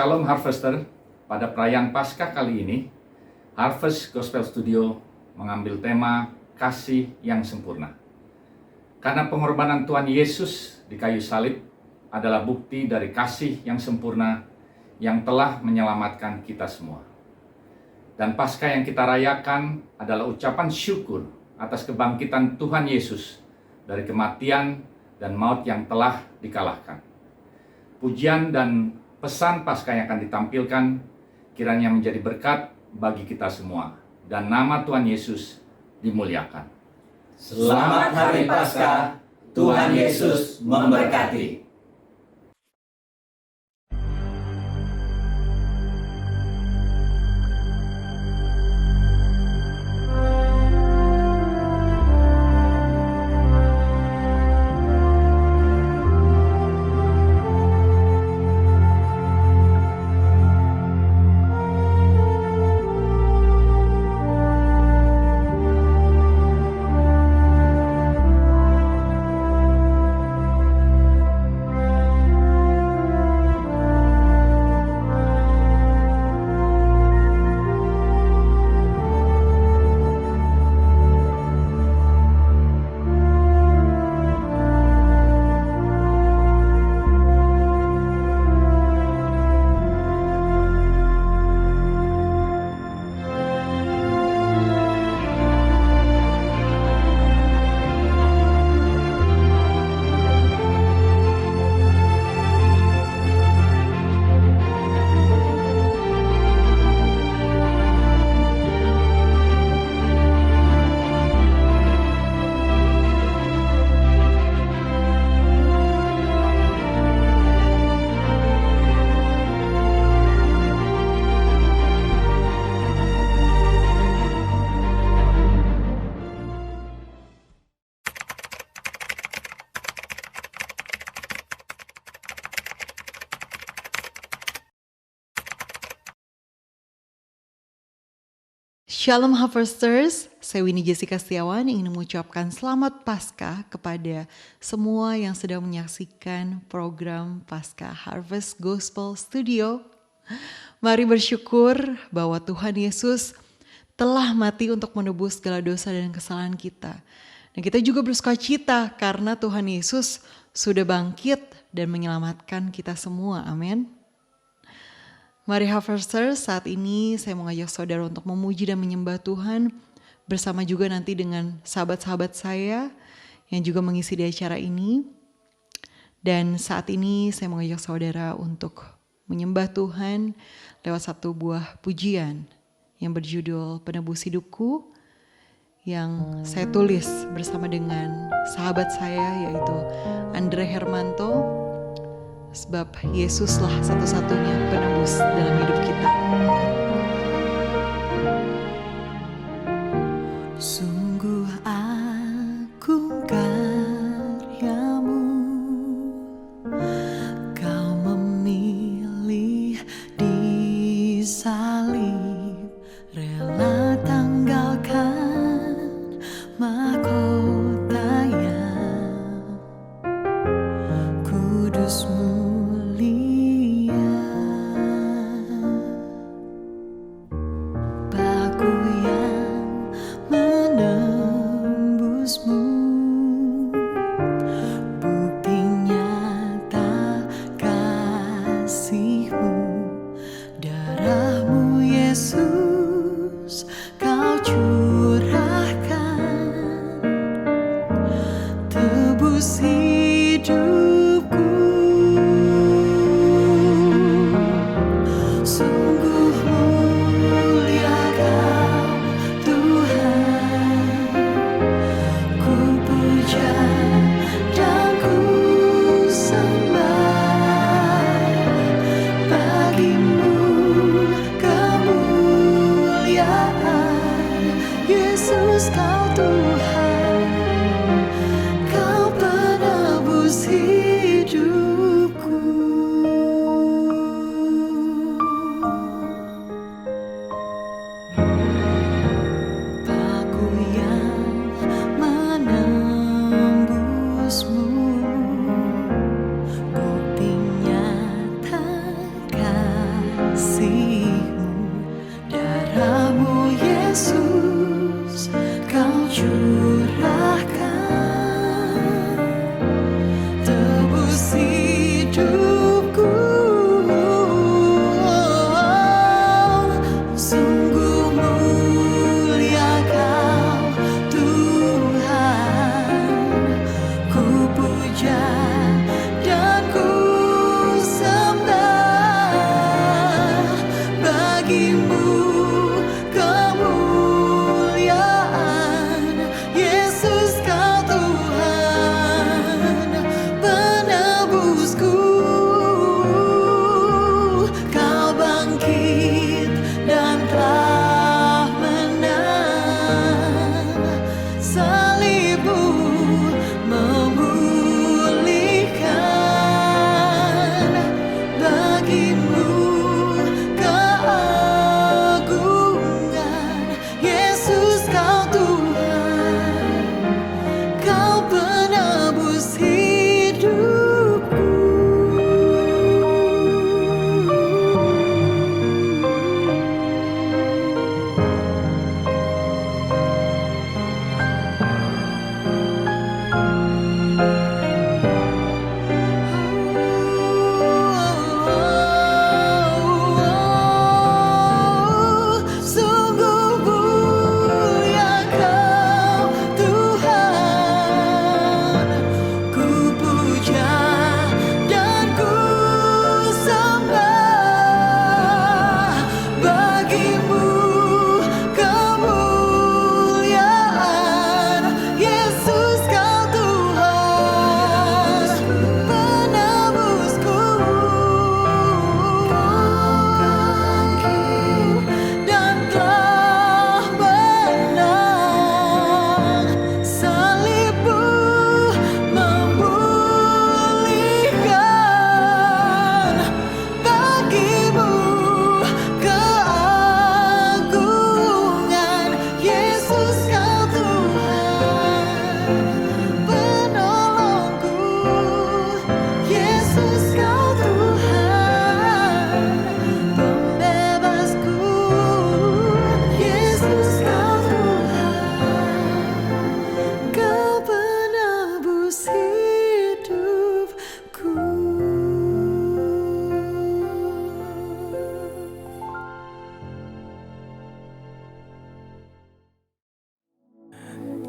Shalom Harvester, pada perayaan Paskah kali ini, Harvest Gospel Studio mengambil tema kasih yang sempurna. Karena pengorbanan Tuhan Yesus di kayu salib adalah bukti dari kasih yang sempurna yang telah menyelamatkan kita semua. Dan Paskah yang kita rayakan adalah ucapan syukur atas kebangkitan Tuhan Yesus dari kematian dan maut yang telah dikalahkan. Pujian dan pesan Paskah yang akan ditampilkan kiranya menjadi berkat bagi kita semua, dan nama Tuhan Yesus dimuliakan. Selamat Hari Paskah, Tuhan Yesus memberkati. Shalom Harvesters, saya Winnie Jessica Setiawan ingin mengucapkan selamat Paskah kepada semua yang sedang menyaksikan program Paskah Harvest Gospel Studio. Mari bersyukur bahwa Tuhan Yesus telah mati untuk menebus segala dosa dan kesalahan kita. Dan kita juga bersukacita karena Tuhan Yesus sudah bangkit dan menyelamatkan kita semua. Amin. Mari Harvesters, saat ini saya mengajak saudara untuk memuji dan menyembah Tuhan bersama juga nanti dengan sahabat-sahabat saya yang juga mengisi di acara ini. Dan saat ini saya mengajak saudara untuk menyembah Tuhan lewat satu buah pujian yang berjudul Penebus Hidupku yang saya tulis bersama dengan sahabat saya yaitu Andre Hermanto. Sebab Yesuslah satu-satunya penebus dalam hidup kita. Sungguh agung karyamu, Kau memilih di salib, rela tanggalkan mahkota yang kudus mulia. Paku yang menembusmu, bukti nyata kasihmu, darahmu Yesus Kau curahkan, tebus hidupku. Sungguh mulia Kau Tuhan, ku puja dan ku sembah, bagimu kemuliaan. Yesus Kau Tuhan, Kau penebus hidupku. Paku yang menembusmu, bukti nyata kasih.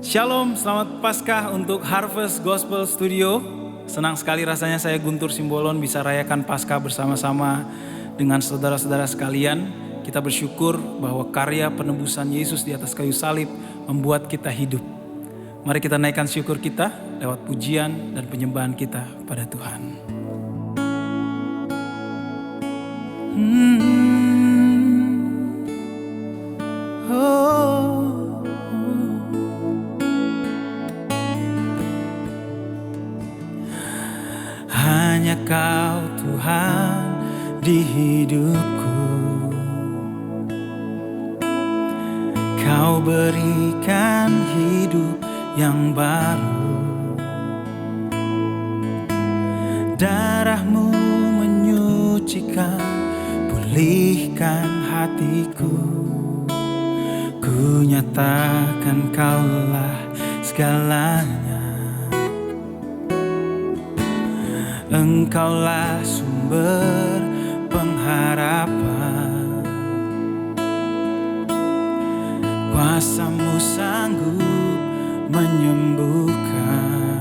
Shalom, selamat Paskah untuk Harvest Gospel Studio. Senang sekali rasanya saya Guntur Simbolon bisa rayakan Paskah bersama-sama dengan saudara-saudara sekalian. Kita bersyukur bahwa karya penebusan Yesus di atas kayu salib membuat kita hidup. Mari kita naikkan syukur kita lewat pujian dan penyembahan kita pada Tuhan. Hanya Kau Tuhan di hidupku, Kau berikan hidup yang baru. Darah-Mu menyucikan, pulihkan hatiku. Ku nyatakan Kaulah segalanya. Engkaulah sumber pengharapan. Kuasa-Mu sanggup menyembuhkan.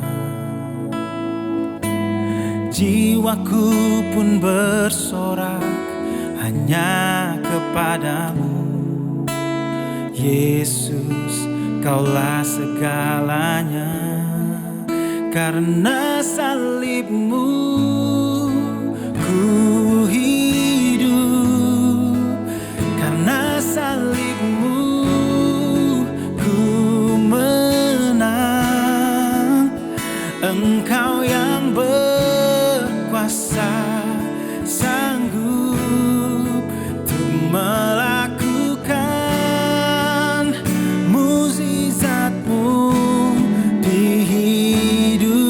Jiwaku pun bersorak hanya kepadamu. Yesus, Kaulah segalanya. Karena salib-Mu ku hidup, karena salib-Mu ku menang. Engkau yang berkuasa, sanggup untuk melakukan mukjizat-Mu di hidupku.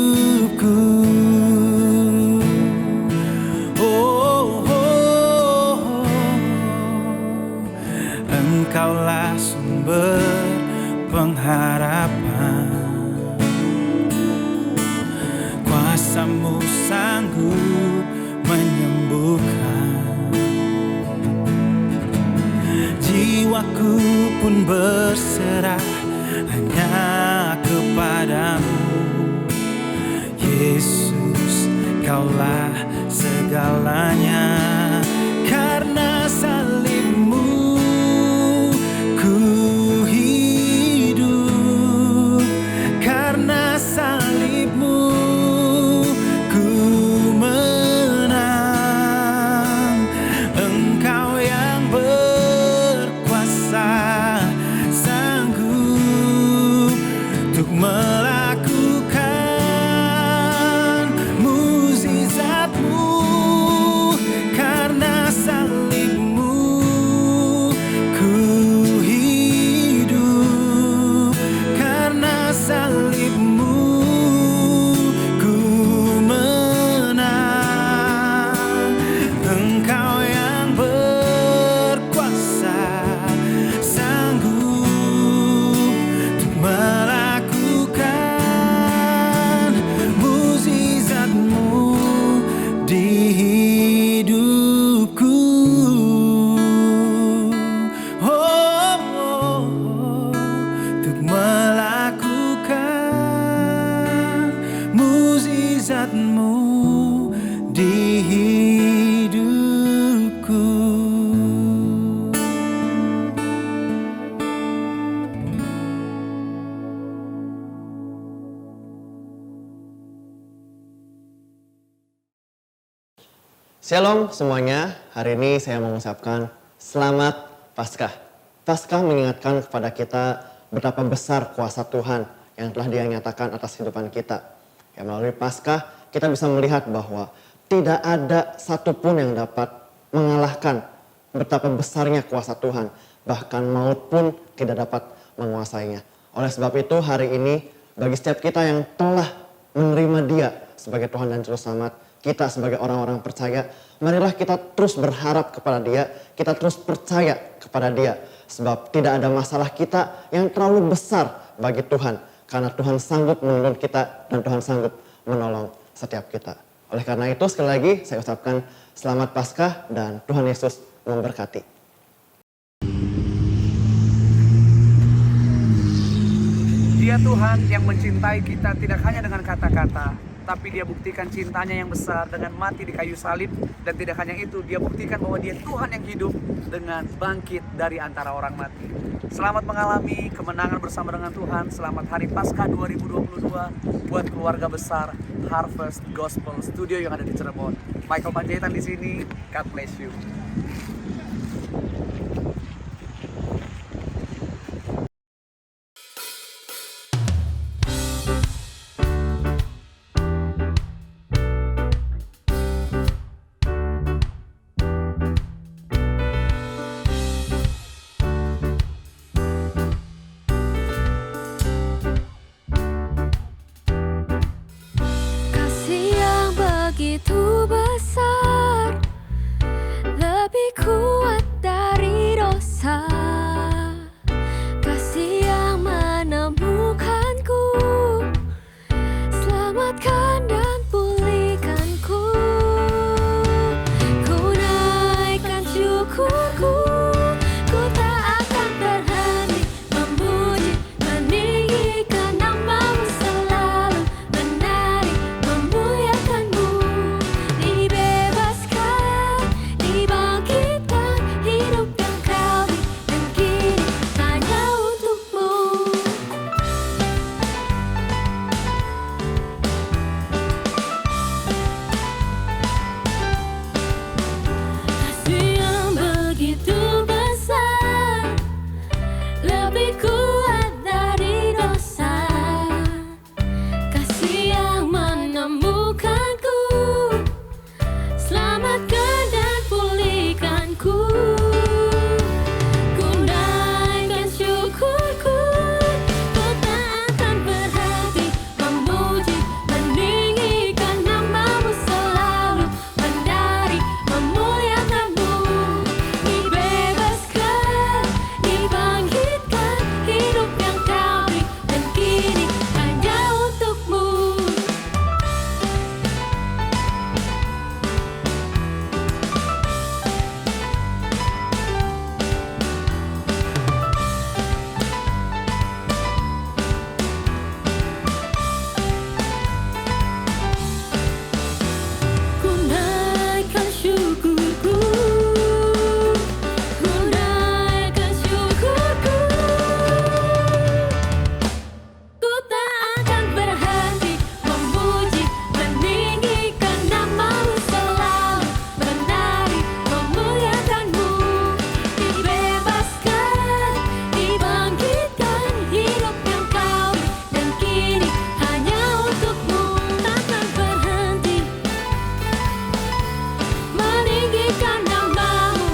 Engkaulah sumber pengharapan. Kuasa-Mu sanggup menyembuhkan. Jiwaku pun berserah hanya kepadamu. Yesus, Kaulah segalanya. Karena salib-Mu ku hidup, karena salib-Mu ku menang. Engkau yang berkuasa, sanggup untuk melakukan mukjizat-Mu. Karena salib-Mu ku hidup, karena salib-Mu ku menang. Engkau yang berkuasa, sanggup untuk melakukan mukjizat-Mu di hidupku. Untuk melakukan mukjizat-Mu di hidupku. Shalom semuanya, hari ini saya mengucapkan selamat Paskah. Paskah mengingatkan kepada kita betapa besar kuasa Tuhan yang telah Dia nyatakan atas kehidupan kita. Ya, melalui Paskah kita bisa melihat bahwa tidak ada satupun yang dapat mengalahkan betapa besarnya kuasa Tuhan. Bahkan maut pun tidak dapat menguasainya. Oleh sebab itu hari ini bagi setiap kita yang telah menerima Dia sebagai Tuhan dan Juru Selamat, kita sebagai orang-orang percaya, marilah kita terus berharap kepada Dia, kita terus percaya kepada Dia. Sebab tidak ada masalah kita yang terlalu besar bagi Tuhan. Karena Tuhan sanggup menolong kita dan Tuhan sanggup menolong setiap kita. Oleh karena itu sekali lagi saya ucapkan selamat Paskah dan Tuhan Yesus memberkati. Di Dia Tuhan yang mencintai kita tidak hanya dengan kata-kata, tapi Dia buktikan cintanya yang besar dengan mati di kayu salib. Dan tidak hanya itu, Dia buktikan bahwa Dia Tuhan yang hidup dengan bangkit dari antara orang mati. Selamat mengalami kemenangan bersama dengan Tuhan. Selamat Hari Paskah 2022 buat keluarga besar Harvest Gospel Studio yang ada di Cirebon. Michael Panjaitan di sini. God bless you. Kasih yang begitu besar, lebih kuat dari dosa. Kasih yang menemukanku, selamatkan dan pulihkanku. Ku naikkan syukurku, ku tak akan berhenti memuji, meninggikan nama-Mu selalu, menari, memuliakan-Mu. Dibebaskan, dibangkitkan, hidup yang Kau beri, dan kini hanya untuk-Mu. Kasih yang begitu besar, lebih kuat dari dosa. Kasih yang menemukanku, selamatkan dan pulihkanku. Ku naikkan syukurku, ku tak akan berhenti memuji, meninggikan nama-Mu selalu, menari, memuliakan-Mu. Dibebaskan, dibangkitkan, hidup yang Kau beri, dan kini hanya untuk-Mu. Ku naikkan syukurku, ku naikkan syukurku. Ku tak akan berhenti memuji, meninggikan nama-Mu selalu, menari, memuliakan-Mu. Dibebaskan, dibangkitkan, hidup yang Kau beri, dan kini hanya untuk-Mu. Takkan berhenti meninggikan nama-Mu.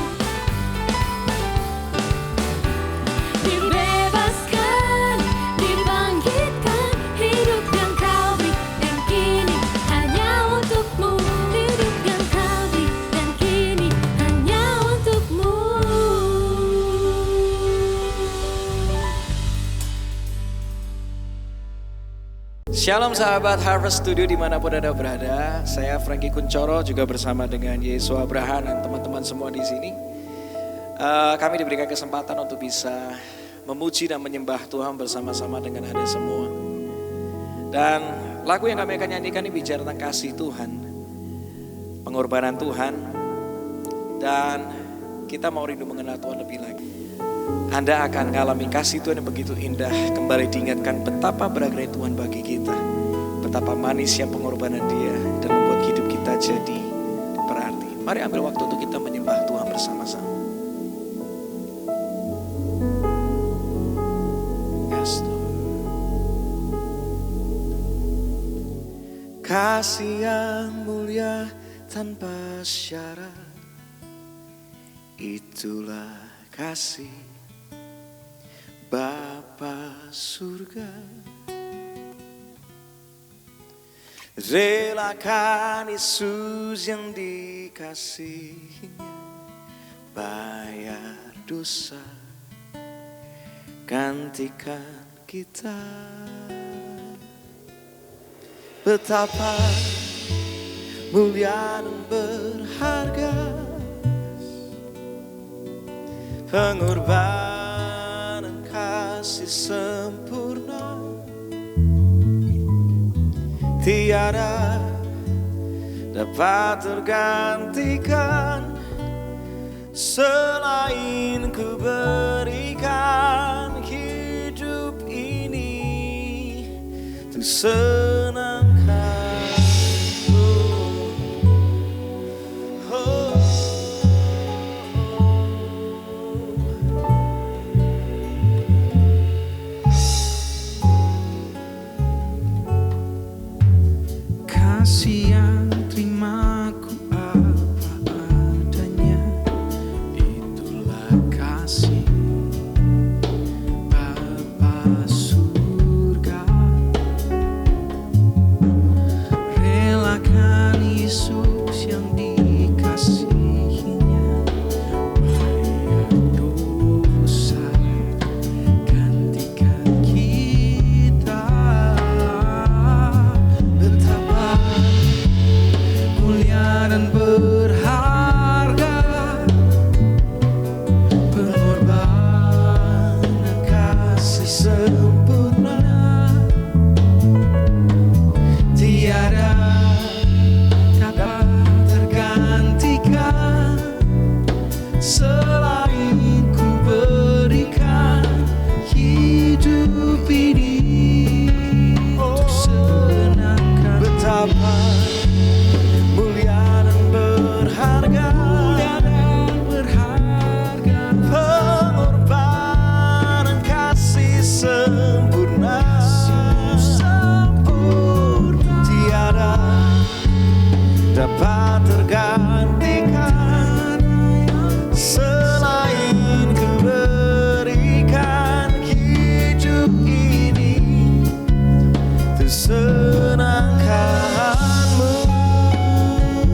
Dibebaskan, dibangkitkan, hidup yang Kau beri, dan kini hanya untuk-Mu. Hidup yang Kau beri, dan kini hanya untuk-Mu. Shalom sahabat Harvest Studio dimanapun Anda berada. Saya Franky Kuncoro juga bersama dengan Yesus Abraham dan teman-teman semua di sini. Kami diberikan kesempatan untuk bisa memuji dan menyembah Tuhan bersama-sama dengan Anda semua. Dan lagu yang kami akan nyanyikan ini bicara tentang kasih Tuhan, pengorbanan Tuhan, dan kita mau rindu mengenal Tuhan lebih lagi. Anda akan mengalami kasih Tuhan yang begitu indah, kembali diingatkan betapa berharga Tuhan bagi kita, betapa manisnya pengorbanan Dia dan membuat hidup kita jadi berarti. Mari ambil waktu untuk kita menyembah Tuhan bersama-sama. Yes, Lord. Kasih yang mulia tanpa syarat, itulah kasih Bapa surga. Relakan Yesus yang dikasihinya, bayar dosa, gantikan kita. Betapa mulia dan berharga pengorbanan kasih sempurna tiada dapat tergantikan selain ku berikan hidup ini untuk senangkanmu. Oh. Kasih yang terimaku apa adanya, itulah kasih Bapa surga. Relakan Yesus yang dikasihinya bayar dosa, gantikan kita. Betapa mulia dan berharga pengorbanan kasih sempurna, tiada dapat tergantikan selain ku berikan hidup ini untuk senangkan. Betapa mulia dan berharga pengorbanan kasih sempurna, tiada dapat tergantikan selain ku berikan hidup ini untuk senangkanmu.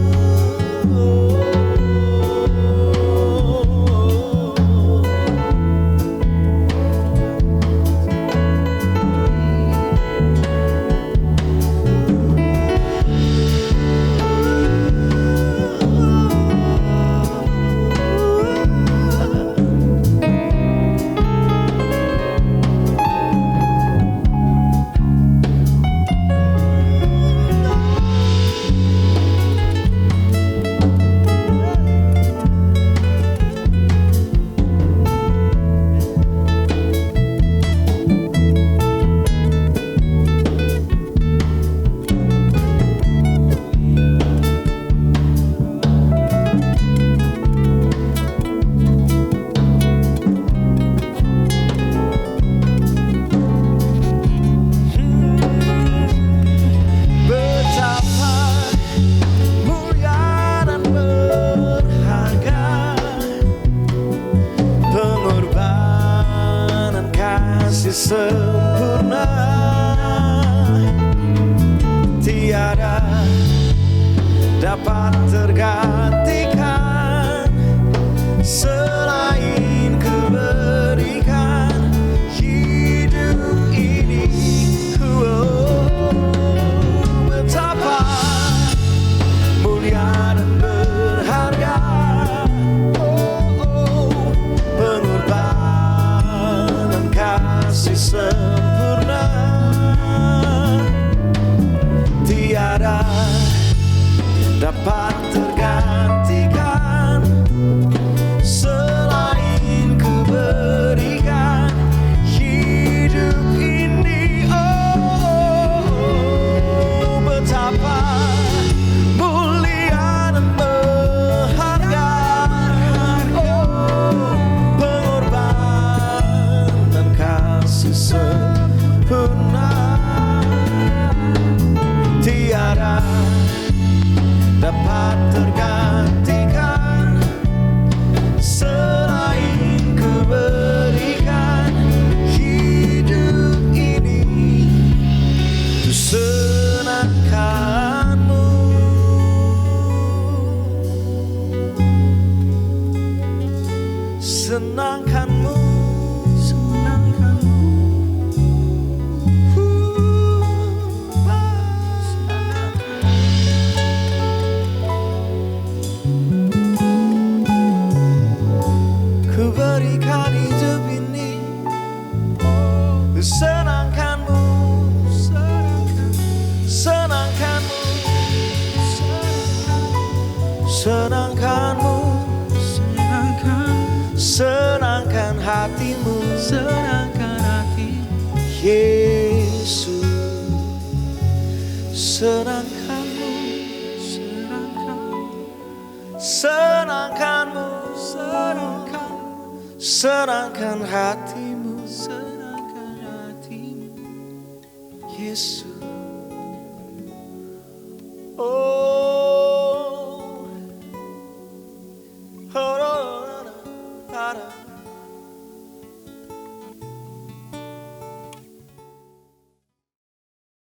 Betapa mulia dan berharga pengorbanan kasih sempurna, tiada dapat tergantikan selain ku berikan hidup ini. Betapa mulia dan berharga pengorbanan kasih sempurna, tiada dapat tergantikan selain ku berikan hidup ini. Oh, betapa mulia dan berharga pengorbanan kasih sempurna, tiada dapat tergantikan selain ku berikan hidup ini untuk senangkanmu. Senangkanmu, senangkanmu. Yesus. Senangkanmu, senangkanmu, senangkan hatimu, Yesus. Oh,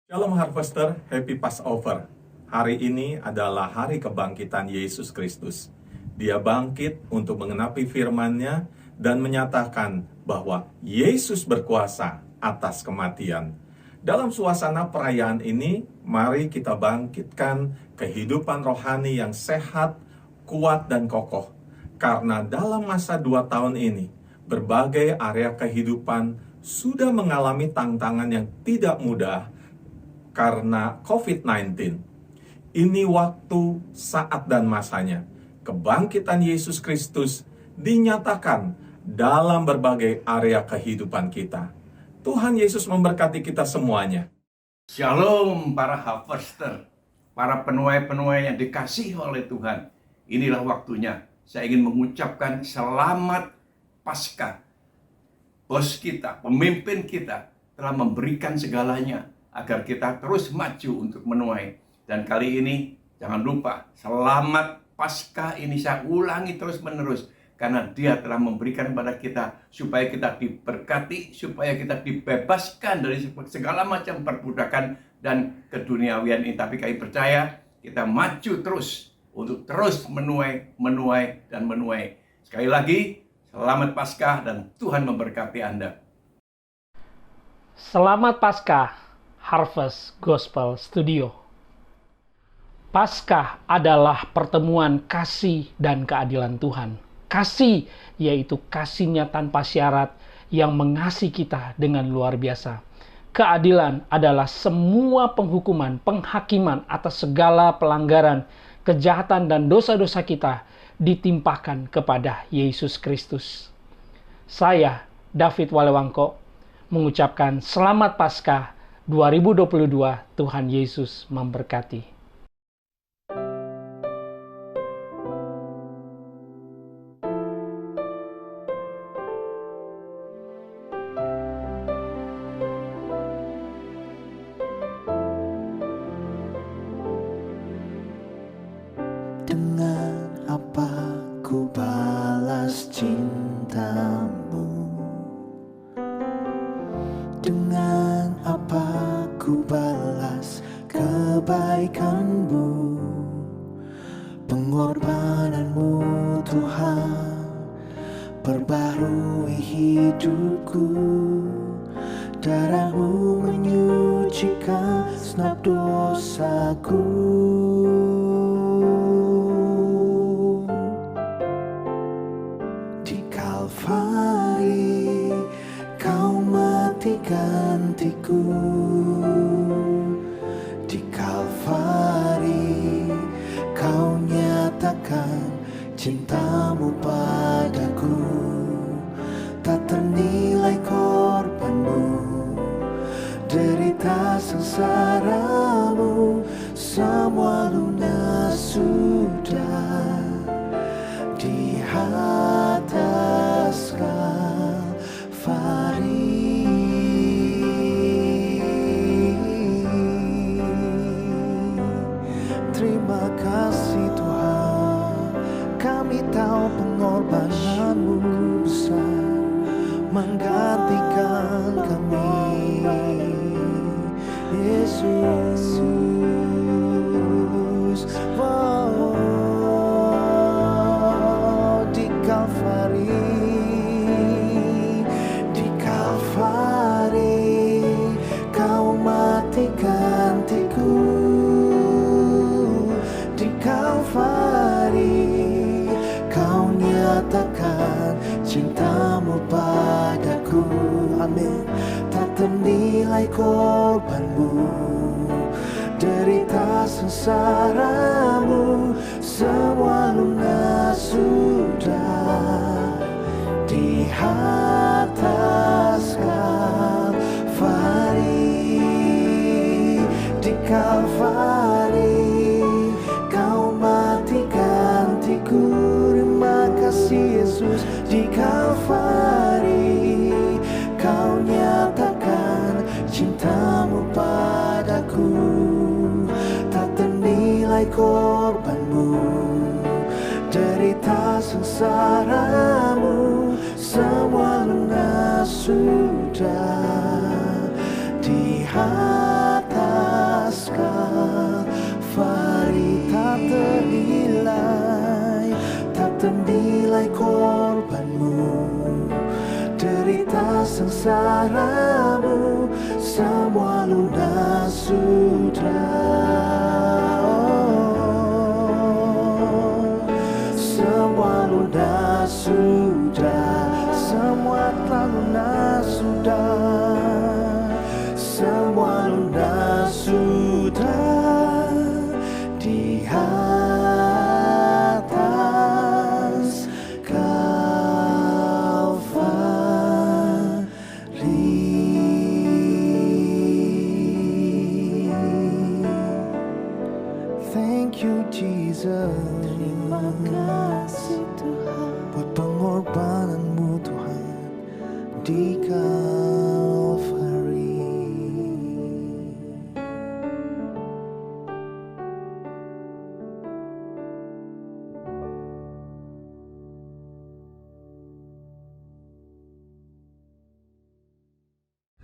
Shalom Harvester, Happy Passover. Hari ini adalah hari kebangkitan Yesus Kristus. Dia bangkit untuk mengenapi firman-Nya dan menyatakan bahwa Yesus berkuasa atas kematian. Dalam suasana perayaan ini, mari kita bangkitkan kehidupan rohani yang sehat, kuat, dan kokoh. Karena dalam masa 2 tahun ini, berbagai area kehidupan sudah mengalami tantangan yang tidak mudah karena COVID-19. Ini waktu, saat, dan masanya kebangkitan Yesus Kristus dinyatakan dalam berbagai area kehidupan kita. Tuhan Yesus memberkati kita semuanya. Shalom para harvester, para penuai-penuai yang dikasihi oleh Tuhan. Inilah waktunya saya ingin mengucapkan selamat Paskah. Bos kita, pemimpin kita telah memberikan segalanya agar kita terus maju untuk menuai. Dan kali ini jangan lupa, selamat Paskah ini saya ulangi terus-menerus. Karena dia telah memberikan kepada kita supaya kita diberkati, supaya kita dibebaskan dari segala macam perbudakan dan keduniawian ini. Tapi kami percaya kita maju terus untuk terus menuai, dan menuai. Sekali lagi, selamat Paskah dan Tuhan memberkati Anda. Selamat Paskah, Harvest Gospel Studio. Paskah adalah pertemuan kasih dan keadilan Tuhan. Kasih, yaitu kasihnya tanpa syarat yang mengasihi kita dengan luar biasa. Keadilan adalah semua penghukuman, penghakiman atas segala pelanggaran, kejahatan, dan dosa-dosa kita ditimpahkan kepada Yesus Kristus. Saya, David Walewangko, mengucapkan Selamat Paskah 2022. Tuhan Yesus memberkati. Dengan apa ku balas cintamu? Dengan apa ku balas kebaikanmu? Pengorbananmu Tuhan perbarui hidupku. Darahmu menyucikan segenap dosaku. Kalvari, kau mati gantiku. Di Kalvari, kau nyatakan cintamu padaku. Tak ternilai korbanmu, derita sengsaramu, semua lunas sudah di atas Kalvari. Terima kasih Tuhan, kami tahu pengorbananmu besar, menggantikan kami. Yesus, wow. Di Kalvari, kau mati gantiku. Di Kalvari, kau nyatakan cintamu padaku. Amin. Tak ternilai korbanmu, derita sengsaramu, semua lunas sudah di atas Kalvari. Kalvari, Kau mati gantiku. Terima kasih Yesus di Kalvari, Kau nyatakan cintamu padaku. Tak ternilai korbanmu, derita sengsaramu, semua lunas sudah di atas Kalvari. Tak ternilai, tak ternilai korbanmu, derita sengsaramu, semua lunas sudah. Semua lunas sudah, semua telah lunas sudah, semua lunas sudah di atas Kalvari. Thank you Jesus. Terima kasih Tuhan buat pengorbananmu Tuhan di Kalvari.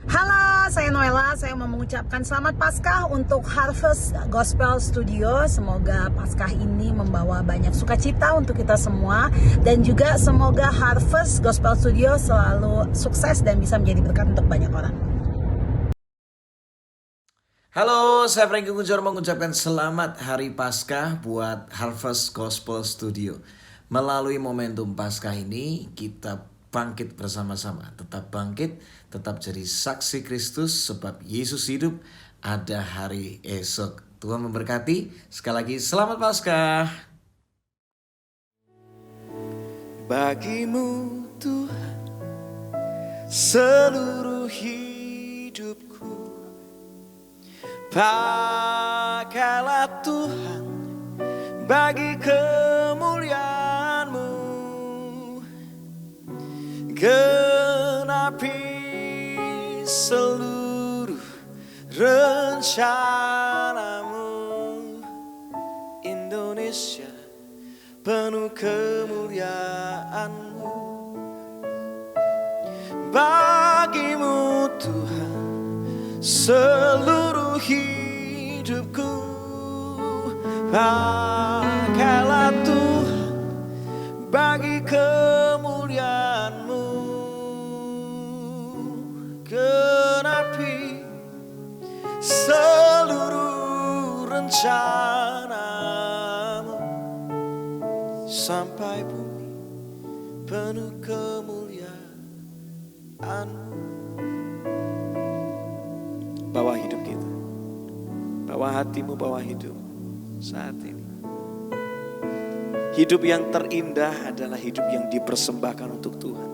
Halo, saya Noella. Saya mau mengucapkan selamat Paskah untuk Harvest Gospel Studio. Semoga Paskah ini membawa banyak sukacita untuk kita semua, dan juga semoga Harvest Gospel Studio selalu sukses dan bisa menjadi berkat untuk banyak orang. Halo, saya Franky Kuncoro mengucapkan selamat Hari Paskah buat Harvest Gospel Studio. Melalui momentum Paskah ini kita bangkit bersama-sama. Tetap bangkit, tetap jadi saksi Kristus sebab Yesus hidup, ada hari esok. Tuhan memberkati. Sekali lagi selamat Paskah. Bagimu Tuhan seluruh hidupku, pakailah Tuhan bagi kemuliaan-Mu. Genapi seluruh rencana-Mu. Indonesia penuh kemuliaan-Mu. Bagimu Tuhan seluruh hidupku, pakailah Tuhan bagi kemuliaan-Mu. Genapi seluruh rencana-Mu, sampai bumi penuh kemuliaan-Mu. Bawa hidup kita, bawa hatimu, bawa hidup saat ini. Hidup yang terindah adalah hidup yang dipersembahkan untuk Tuhan.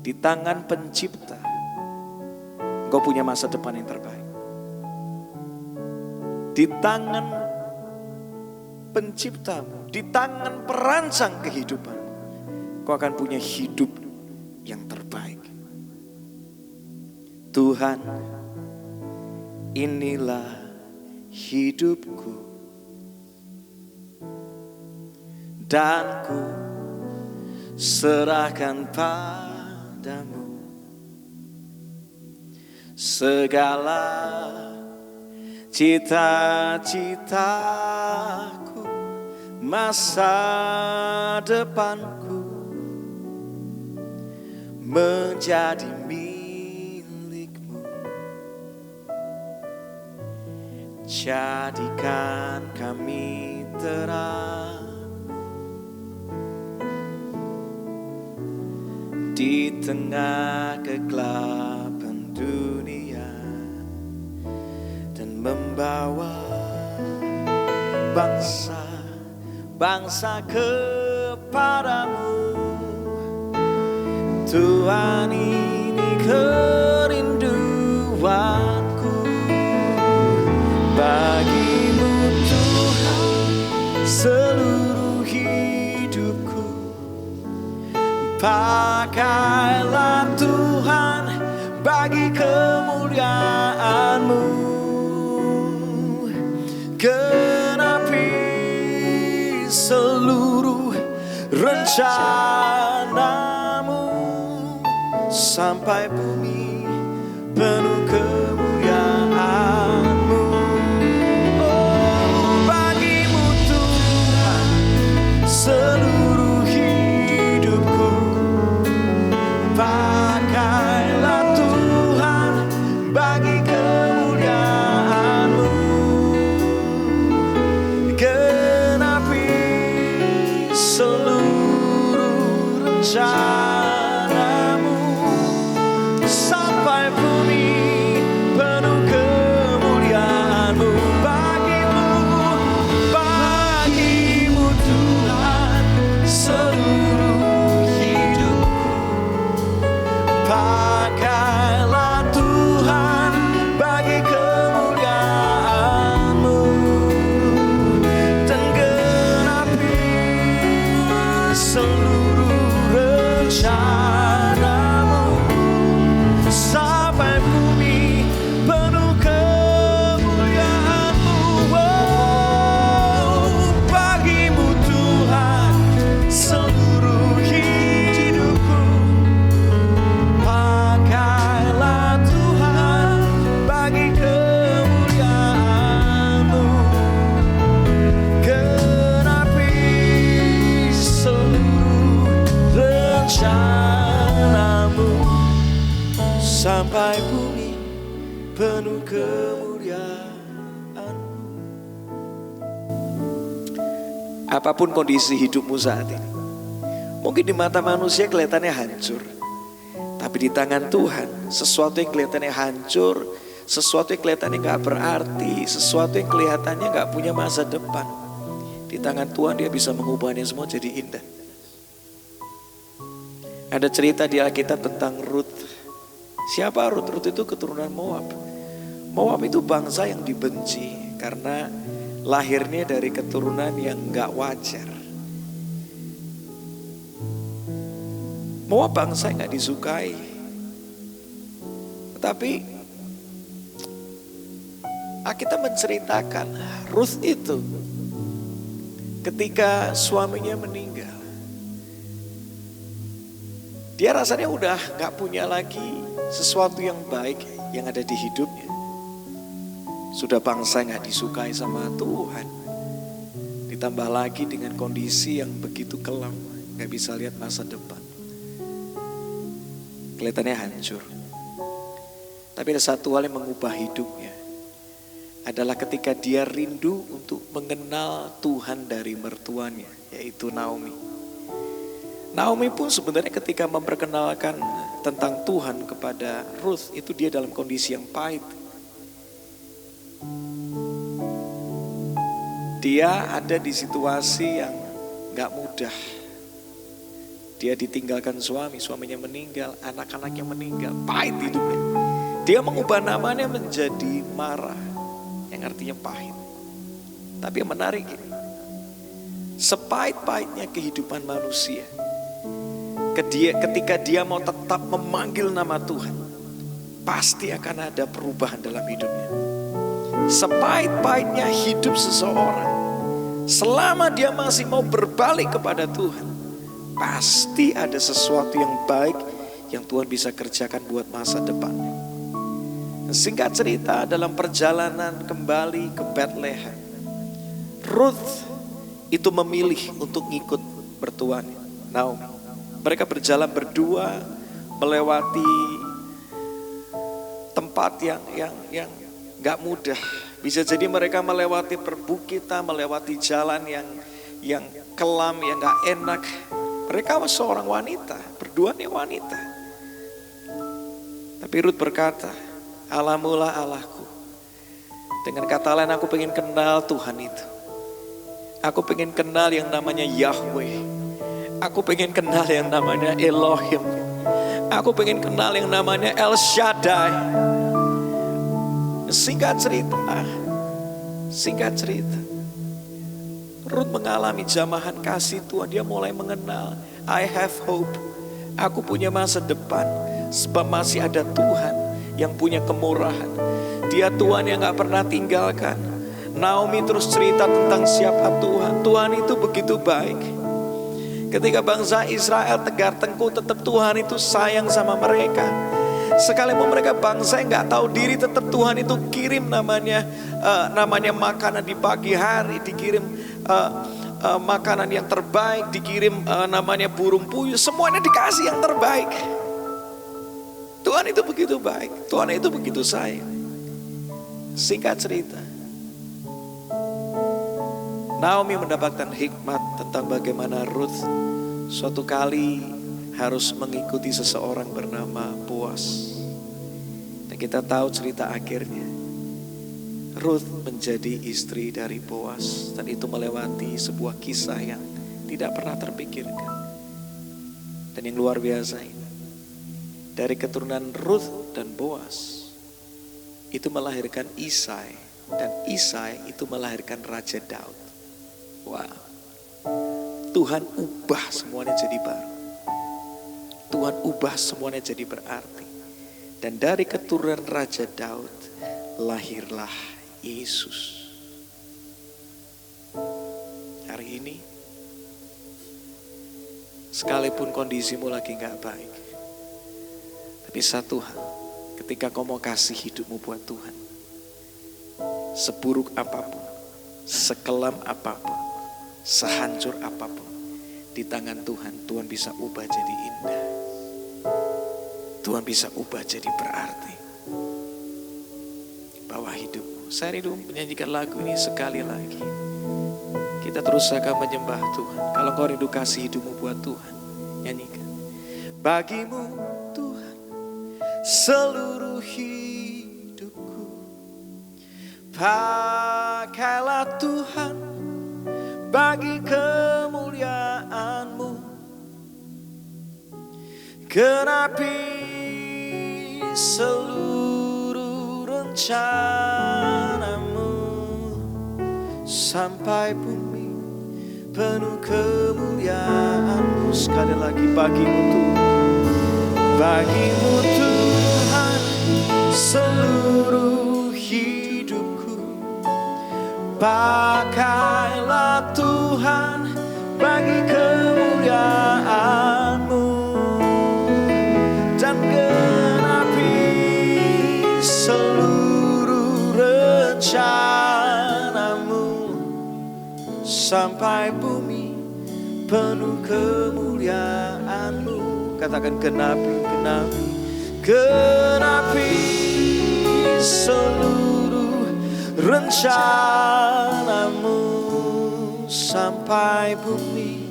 Di tangan Pencipta, engkau punya masa depan yang terbaik. Di tangan Penciptamu, di tangan perancang kehidupan, engkau akan punya hidup yang terbaik. Tuhan, inilah hidupku, dan ku serahkan padamu segala cita-citaku, masa depanku menjadi milik-Mu. Jadikan kami terang di tengah kegelapan dunia, dan membawa bangsa kepadamu. Tuhan, ini kerinduanku, Pakailah Tuhan bagi kemuliaan-Mu. Genapi seluruh rencana-Mu sampai bumi penuh kemuliaan-Mu. Oh, bagi-Mu Tuhan seluruh hidupku. Pakailah Tuhan bagi kemuliaan-Mu. Genapi seluruh rencana-Mu sampai bumi penuh kemuliaan-Mu. Bagi-Mu Tuhan seluruh hidupku. Pakailah Tuhan bagi kemuliaan-Mu, dan genapi seluruh rencana-Mu sampai bumi penuh kemuliaan-Mu. Oh, bagi-Mu Tuhan seluruh hidupku. Pakailah Tuhan bagi kemuliaan-Mu. Genapi seluruh rencana-Mu sampai bumi penuh kemuliaan-Mu. Apapun kondisi hidupmu saat ini, mungkin di mata manusia kelihatannya hancur, tapi di tangan Tuhan sesuatu yang kelihatannya hancur, sesuatu yang kelihatannya gak berarti, sesuatu yang kelihatannya gak punya masa depan, di tangan Tuhan Dia bisa mengubahnya semua jadi indah. Ada cerita di Alkitab tentang Ruth. Siapa Ruth? Ruth itu keturunan Moab. Moab itu bangsa yang dibenci karena lahirnya dari keturunan yang gak wajar. Moab bangsa yang gak disukai. Tetapi Alkitab menceritakan Ruth itu ketika suaminya meninggal, dia rasanya udah gak punya lagi sesuatu yang baik yang ada di hidupnya. Sudah bangsa yang gak disukai sama Tuhan, ditambah lagi dengan kondisi yang begitu kelam, gak bisa lihat masa depan, kelihatannya hancur. Tapi ada satu hal yang mengubah hidupnya, adalah ketika dia rindu untuk mengenal Tuhan dari mertuanya, yaitu Naomi. Naomi pun sebenarnya ketika memperkenalkan tentang Tuhan kepada Ruth, itu dia dalam kondisi yang pahit. Dia ada di situasi yang gak mudah. Dia ditinggalkan suaminya meninggal, anak-anaknya meninggal, pahit hidupnya. Dia mengubah namanya menjadi Mara, yang artinya pahit. Tapi yang menarik ini, sepahit-pahitnya kehidupan manusia, ketika dia mau tetap memanggil nama Tuhan, pasti akan ada perubahan dalam hidupnya. Sepahit-pahitnya hidup seseorang, selama dia masih mau berbalik kepada Tuhan, pasti ada sesuatu yang baik yang Tuhan bisa kerjakan buat masa depannya. Singkat cerita, dalam perjalanan kembali ke Bethlehem, Ruth itu memilih untuk ngikut mertuanya, Naomi. Mereka berjalan berdua melewati tempat yang gak mudah. Bisa jadi mereka melewati perbukitan, melewati jalan yang kelam, yang gak enak. Mereka seorang wanita, berdua nih wanita. Tapi Ruth berkata, Allahmu lah Allahku. Dengan kata lain, aku pengen kenal Tuhan itu. Aku pengen kenal yang namanya Yahweh. Aku pengen kenal yang namanya Elohim. Aku pengen kenal yang namanya El Shaddai. Singkat cerita, Ruth mengalami jamahan kasih Tuhan. Dia mulai mengenal, I have hope, Aku punya masa depan sebab masih ada Tuhan yang punya kemurahan. Dia Tuhan yang gak pernah tinggalkan. Naomi terus cerita tentang siapa Tuhan. Tuhan itu begitu baik. Ketika bangsa Israel tegar tengkuk, tetap Tuhan itu sayang sama mereka. Sekalipun mereka bangsa yang gak tahu diri, tetap Tuhan itu kirim namanya makanan di pagi hari, dikirim makanan yang terbaik, dikirim namanya burung puyuh, semuanya dikasih yang terbaik. Tuhan itu begitu baik, Tuhan itu begitu sayang. Singkat cerita, Naomi mendapatkan hikmat tentang bagaimana Ruth suatu kali harus mengikuti seseorang bernama Boaz. Dan kita tahu cerita akhirnya, Ruth menjadi istri dari Boaz, dan itu melewati sebuah kisah yang tidak pernah terpikirkan. Dan yang luar biasa ini, dari keturunan Ruth dan Boaz itu melahirkan Isai, dan Isai itu melahirkan Raja Daud. Wow, Tuhan ubah semuanya jadi baru. Tuhan ubah semuanya jadi berarti. Dan dari keturunan Raja Daud lahirlah Yesus. Hari ini, sekalipun kondisimu lagi gak baik, tapi satu hal, ketika kau mau kasih hidupmu buat Tuhan, seburuk apapun, sekelam apapun, sehancur apapun, di tangan Tuhan, Tuhan bisa ubah jadi indah. Tuhan bisa ubah jadi berarti. Bawa hidupmu. Saya rindu menyanyikan lagu ini sekali lagi. Kita terus akan menyembah Tuhan. Kalau kau rindu kasih hidupmu buat Tuhan, nyanyikan. Bagimu Tuhan seluruh hidupku, pakailah Tuhan bagi kemuliaan-Mu. Genapi seluruh rencana-Mu, sampai bumi penuh kemuliaan-Mu. Sekali lagi, bagimu Tuhan, bagimu Tuhan seluruh hidupku, pakailah Tuhan bagi kemuliaan-Mu, dan genapi seluruh rencana-Mu, sampai bumi penuh kemuliaan-Mu. Katakan genapi, genapi, genapi seluruh rencana-Mu, sampai bumi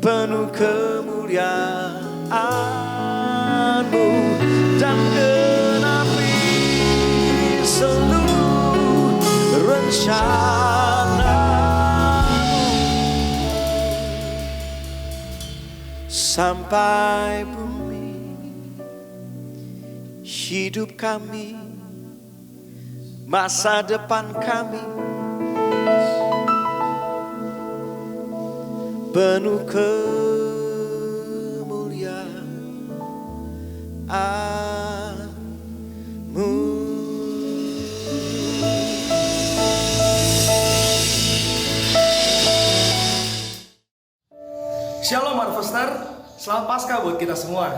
penuh kemuliaan-Mu, dan genapi seluruh rencana-Mu, sampai bumi. Hidup kami, masa depan kami penuh kemuliaan-Mu. Shalom Harvester, selamat Paskah buat kita semua.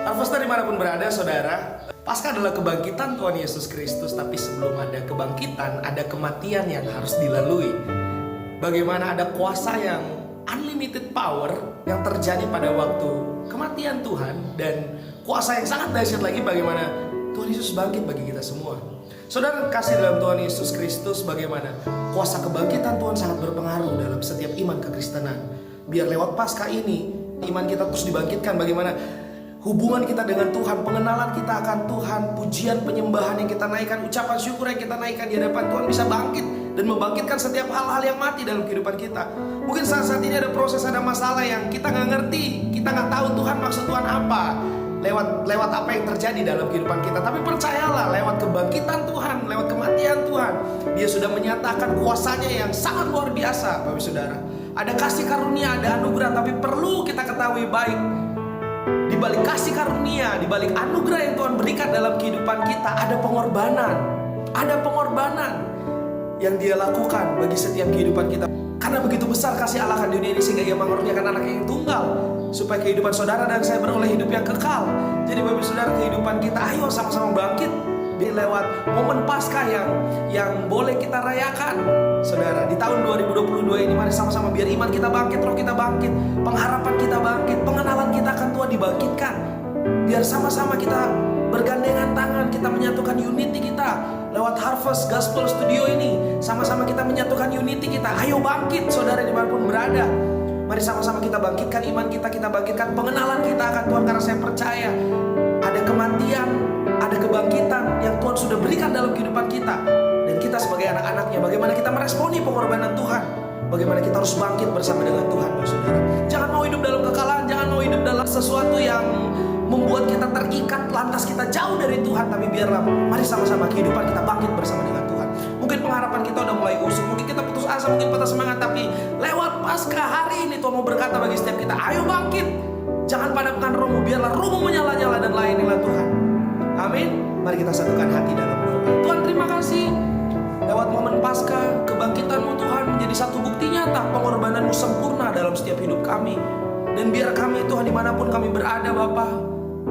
Harvester dimanapun berada saudara, Paskah adalah kebangkitan Tuhan Yesus Kristus. Tapi sebelum ada kebangkitan, ada kematian yang harus dilalui. Bagaimana ada kuasa yang unlimited power yang terjadi pada waktu kematian Tuhan, dan kuasa yang sangat dahsyat lagi bagaimana Tuhan Yesus bangkit bagi kita semua. Saudara kasih dalam Tuhan Yesus Kristus, bagaimana kuasa kebangkitan Tuhan sangat berpengaruh dalam setiap iman kekristenan. Biar lewat Paskah ini iman kita terus dibangkitkan, bagaimana hubungan kita dengan Tuhan, pengenalan kita akan Tuhan, pujian penyembahan yang kita naikkan, ucapan syukur yang kita naikkan di hadapan Tuhan bisa bangkit dan membangkitkan setiap hal-hal yang mati dalam kehidupan kita. Mungkin saat ini ada proses, ada masalah yang kita nggak ngerti, kita nggak tahu Tuhan maksud Tuhan apa lewat apa yang terjadi dalam kehidupan kita. Tapi percayalah, lewat kebangkitan Tuhan, lewat kematian Tuhan, Dia sudah menyatakan kuasanya yang sangat luar biasa, Bapak Saudara. Ada kasih karunia, ada anugerah, tapi perlu kita ketahui baik balik kasih karunia, di balik anugerah yang Tuhan berikan dalam kehidupan kita, ada pengorbanan. Ada pengorbanan yang Dia lakukan bagi setiap kehidupan kita. Karena begitu besar kasih Allah akan dunia ini, sehingga Ia mengaruniakan anak yang tunggal, supaya kehidupan saudara dan saya beroleh hidup yang kekal. Jadi Bapak Saudara, kehidupan kita, ayo sama-sama bangkit lewat momen Paskah yang boleh kita rayakan. Saudara, di tahun 2022 ini, mari sama-sama biar iman kita bangkit, roh kita bangkit, pengharapan kita bangkit, pengenalan kita akan Tuhan dibangkitkan. Biar sama-sama kita bergandengan tangan, kita menyatukan unity kita lewat Harvest Gospel Studio ini. Sama-sama kita menyatukan unity kita. Ayo bangkit saudara dimanapun berada. Mari sama-sama kita bangkitkan iman kita, kita bangkitkan pengenalan kita akan Tuhan. Karena saya percaya ada kematian, ada kebangkitan yang Tuhan sudah berikan dalam kehidupan kita. Dan kita sebagai anak-anaknya, bagaimana kita meresponi pengorbanan Tuhan, bagaimana kita harus bangkit bersama dengan Tuhan, saudara. Jangan mau hidup dalam kekalahan, jangan mau hidup dalam sesuatu yang membuat kita terikat, lantas kita jauh dari Tuhan. Tapi biarlah, mari sama-sama kehidupan kita bangkit bersama dengan Tuhan. Mungkin pengharapan kita udah mulai usuk, mungkin kita putus asa, mungkin patah semangat. Tapi lewat Paskah hari ini Tuhan mau berkata bagi setiap kita, ayo bangkit. Jangan padamkan rohmu, biarlah rohmu menyala-nyala dan layanilah Tuhan. Amin. Mari kita satukan hati dalam doa. Tuhan, terima kasih. Lewat momen Paskah, kebangkitan-Mu Tuhan menjadi satu bukti nyata pengorbanan-Mu sempurna dalam setiap hidup kami. Dan biar kami Tuhan dimanapun kami berada Bapa,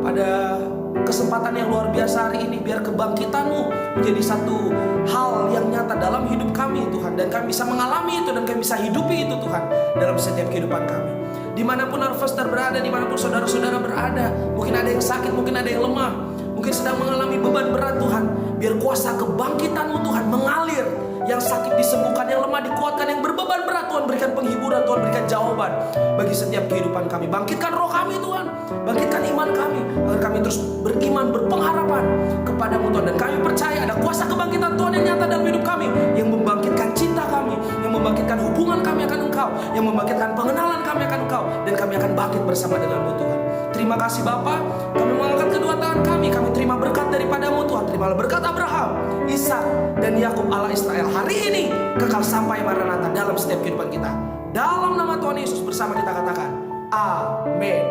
pada kesempatan yang luar biasa hari ini, biar kebangkitan-Mu menjadi satu hal yang nyata dalam hidup kami Tuhan. Dan kami bisa mengalami itu dan kami bisa hidupi itu Tuhan dalam setiap kehidupan kami. Dimanapun Harvester berada, dimanapun saudara-saudara berada, mungkin ada yang sakit, mungkin ada yang lemah, mungkin sedang mengalami beban berat Tuhan. Biar kuasa kebangkitan-Mu Tuhan mengalir. Yang sakit disembuhkan, yang lemah dikuatkan, yang berbeban berat Tuhan berikan penghiburan, Tuhan berikan jawaban bagi setiap kehidupan kami. Bangkitkan roh kami Tuhan, bangkitkan iman kami, agar kami terus beriman, berpengharapan kepada-Mu Tuhan. Dan kami percaya ada kuasa kebangkitan Tuhan yang nyata dalam hidup kami, yang membangkitkan cinta kami, yang membangkitkan hubungan kami akan Engkau, yang membangkitkan pengenalan kami akan Engkau, dan kami akan bangkit bersama dengan-Mu Tuhan. Terima kasih Bapa, kami mengangkat kedua tangan kami terima berkat daripada-Mu Tuhan. Terimalah berkat Abraham, Ishak, dan Yakub Allah Israel hari ini kekal sampai Maranatha dalam setiap kehidupan kita. Dalam nama Tuhan Yesus bersama kita katakan, Amin.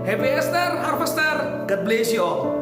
Happy Easter, Harvester. God bless you all.